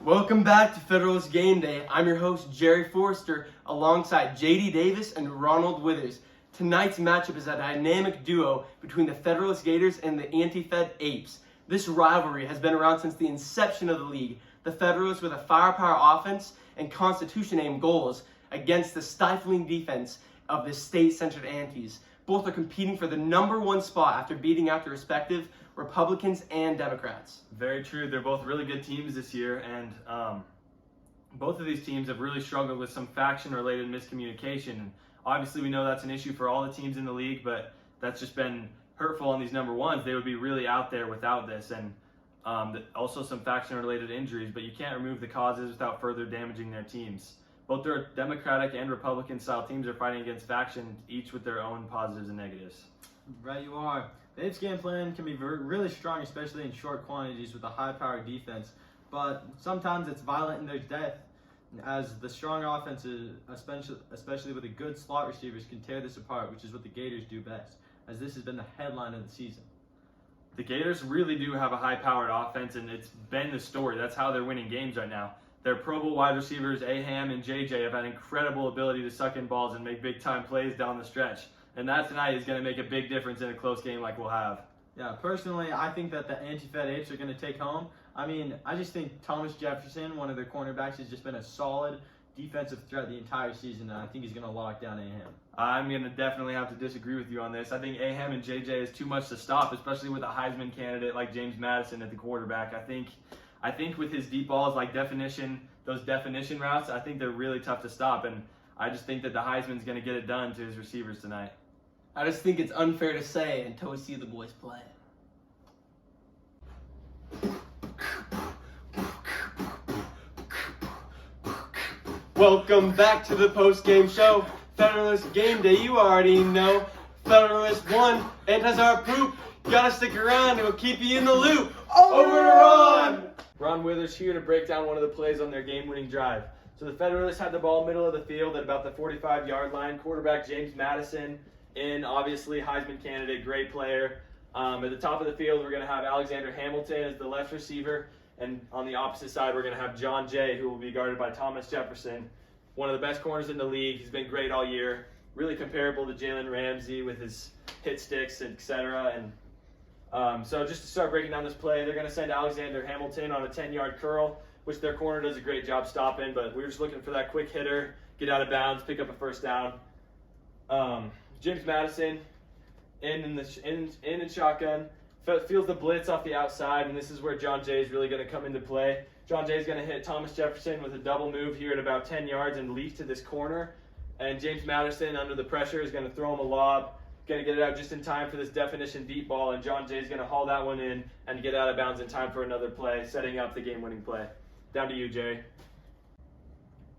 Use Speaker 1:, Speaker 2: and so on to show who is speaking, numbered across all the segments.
Speaker 1: Welcome back to Federalist Gameday. I'm your host, Jerry Forrester, alongside JD Davis and Ronald Withers. Tonight's matchup is a dynamic duo between the Federalist Gators and the Anti-Fed Apes. This rivalry has been around since the inception of the league. The Federalists with a firepower offense and Constitution-aimed goals against the stifling defense of the state-centered Antis. Both are competing for the number one spot after beating out their respective Republicans and Democrats.
Speaker 2: Very true. They're both really good teams this year, and both of these teams have really struggled with some faction-related miscommunication. And obviously, we know that's an issue for all the teams in the league, but that's just been hurtful on these number ones. They would be really out there without this, and also some faction-related injuries, but you can't remove the causes without further damaging their teams. Both their Democratic and Republican-style teams are fighting against faction, each with their own positives and negatives.
Speaker 3: Right, you are. The Apes' game plan can be really strong, especially in short quantities with a high-powered defense, but sometimes it's violent in their death, as the strong offenses, especially with the good slot receivers, can tear this apart, which is what the Gators do best, as this has been the headline of the season.
Speaker 2: The Gators really do have a high-powered offense, and it's been the story. That's how they're winning games right now. Their Pro Bowl wide receivers, Aham and JJ, have had incredible ability to suck in balls and make big-time plays down the stretch. And that tonight is going to make a big difference in a close game like we'll have.
Speaker 3: Yeah, personally, I think that the Anti-Fed Apes are going to take home. I just think Thomas Jefferson, one of their cornerbacks, has just been a solid defensive threat the entire season, and I think he's going to lock down Aham.
Speaker 2: I'm going to definitely have to disagree with you on this. I think Aham and JJ is too much to stop, especially with a Heisman candidate like James Madison at the quarterback. I think with his deep balls like those definition routes, I think they're really tough to stop, and I just think that the Heisman's going to get it done to his receivers tonight.
Speaker 1: I just think it's unfair to say until we see the boys play. Welcome back to the post-game show. Federalist Game Day, you already know. Federalist won and has our poop. Gotta stick around and we'll keep you in the loop. Over to Ron!
Speaker 2: Ron Withers here to break down one of the plays on their game-winning drive. So the Federalists had the ball middle of the field at about the 45-yard line. Quarterback James Madison in, obviously, Heisman candidate, great player. At the top of the field, we're going to have Alexander Hamilton as the left receiver. And on the opposite side, we're going to have John Jay, who will be guarded by Thomas Jefferson. One of the best corners in the league. He's been great all year. Really comparable to Jalen Ramsey with his hit sticks, etc. And so just to start breaking down this play, they're going to send Alexander Hamilton on a 10-yard curl, which their corner does a great job stopping, but we're just looking for that quick hitter, get out of bounds, pick up a first down. James Madison in shotgun, feels the blitz off the outside, and this is where John Jay is really going to come into play. John Jay is going to hit Thomas Jefferson with a double move here at about 10 yards and leap to this corner, and James Madison, under the pressure, is going to throw him a lob, going to get it out just in time for this definition deep ball, and John Jay is going to haul that one in and get out of bounds in time for another play, setting up the game-winning play. Down to you, Jay.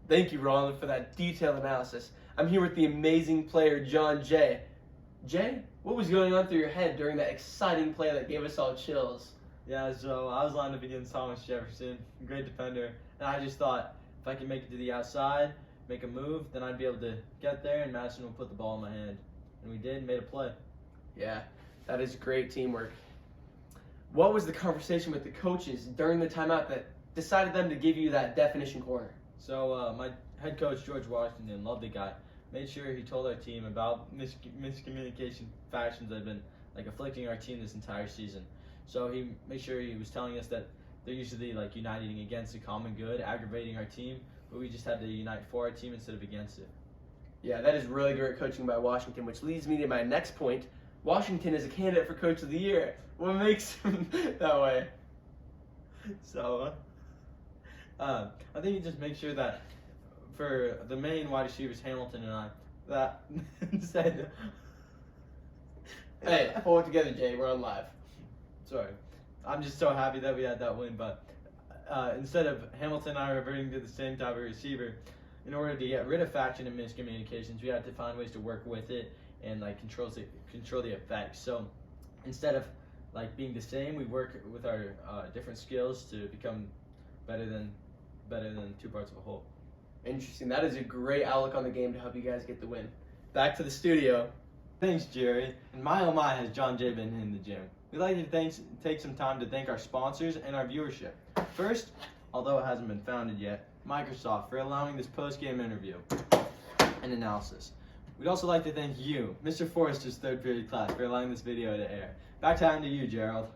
Speaker 1: Thank you, Ronald, for that detailed analysis. I'm here with the amazing player, John Jay. Jay, what was going on through your head during that exciting play that gave us all chills?
Speaker 3: Yeah, so I was lined up against Thomas Jefferson, great defender, and I just thought if I can make it to the outside, make a move, then I'd be able to get there and Madison would put the ball in my hand. And we did, made a play.
Speaker 1: Yeah, that is great teamwork. What was the conversation with the coaches during the timeout that decided them to give you that definition corner?
Speaker 3: So my head coach, George Washington, loved the guy. Made sure he told our team about miscommunication factions that have been afflicting our team this entire season. So he made sure he was telling us that they're usually uniting against the common good, aggravating our team, but we just had to unite for our team instead of against it.
Speaker 1: Yeah, that is really great coaching by Washington, which leads me to my next point. Washington is a candidate for Coach of the Year. What makes him that way?
Speaker 3: So, I think you just make sure that for the main wide receivers, Hamilton and I, that instead...
Speaker 1: Hey, hold it together, Jay. We're on live.
Speaker 3: Sorry. I'm just so happy that we had that win, but instead of Hamilton and I reverting to the same type of receiver, in order to get rid of faction and miscommunications, we had to find ways to work with it and control the effects. So instead of being the same, we work with our different skills to become better than two parts of a whole.
Speaker 1: Interesting. That is a great outlook on the game to help you guys get the win. Back to the studio.
Speaker 3: Thanks, Jerry. And my oh my has John Jay been in the gym. We'd like to take some time to thank our sponsors and our viewership. First, although it hasn't been founded yet, Microsoft for allowing this post-game interview and analysis. We'd also like to thank you, Mr. Forrester's third period class, for allowing this video to air. Back time to you, Gerald.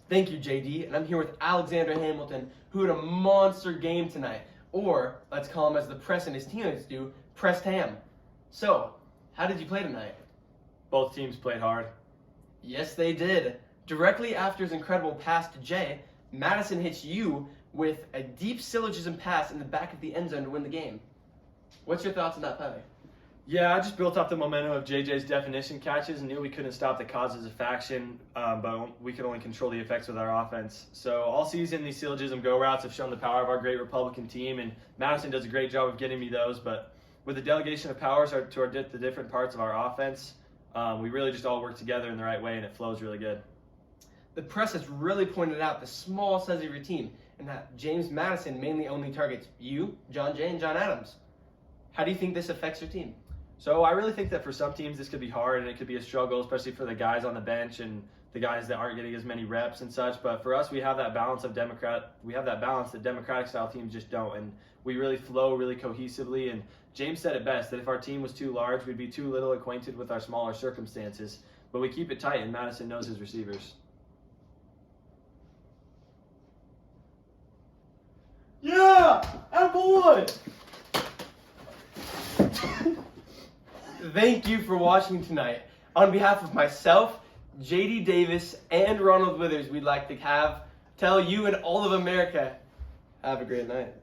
Speaker 1: Thank you, JD, and I'm here with Alexander Hamilton, who had a monster game tonight, or let's call him as the press and his teammates do, pressed ham. So, how did you play tonight?
Speaker 2: Both teams played hard.
Speaker 1: Yes, they did. Directly after his incredible pass to Jay, Madison hits you with a deep syllogism pass in the back of the end zone to win the game. What's your thoughts on that play?
Speaker 2: Yeah, I just built up the momentum of JJ's definition catches and knew we couldn't stop the causes of faction, but we could only control the effects with our offense. So all season, these syllogism go routes have shown the power of our great Republican team, and Madison does a great job of getting me those. But with the delegation of powers to the different parts of our offense, we really just all work together in the right way, and it flows really good.
Speaker 1: The press has really pointed out the small size of your team, and that James Madison mainly only targets you, John Jay, and John Adams. How do you think this affects your team?
Speaker 2: So I really think that for some teams this could be hard and it could be a struggle, especially for the guys on the bench and the guys that aren't getting as many reps and such. But for us, we have that balance that Democratic style teams just don't, and we really flow really cohesively. And James said it best, that if our team was too large, we'd be too little acquainted with our smaller circumstances. But we keep it tight, and Madison knows his receivers.
Speaker 3: Yeah! And boy!
Speaker 1: Thank you for watching tonight. On behalf of myself, JD Davis, and Ronald Withers, we'd like to tell you and all of America, have a great night.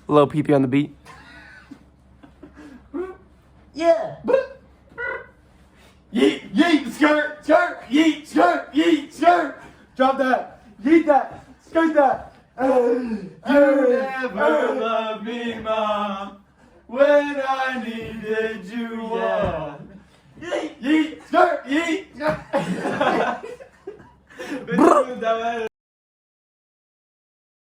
Speaker 1: Low PP on the beat.
Speaker 3: Yeah! Yeet, yeet, skirt, skirt, yeet, skirt, yeet, skirt. Drop that, yeet that, skirt that. You never loved me, Mom, when I needed you. Yeah. Yeet, yeet, skirt, yeet.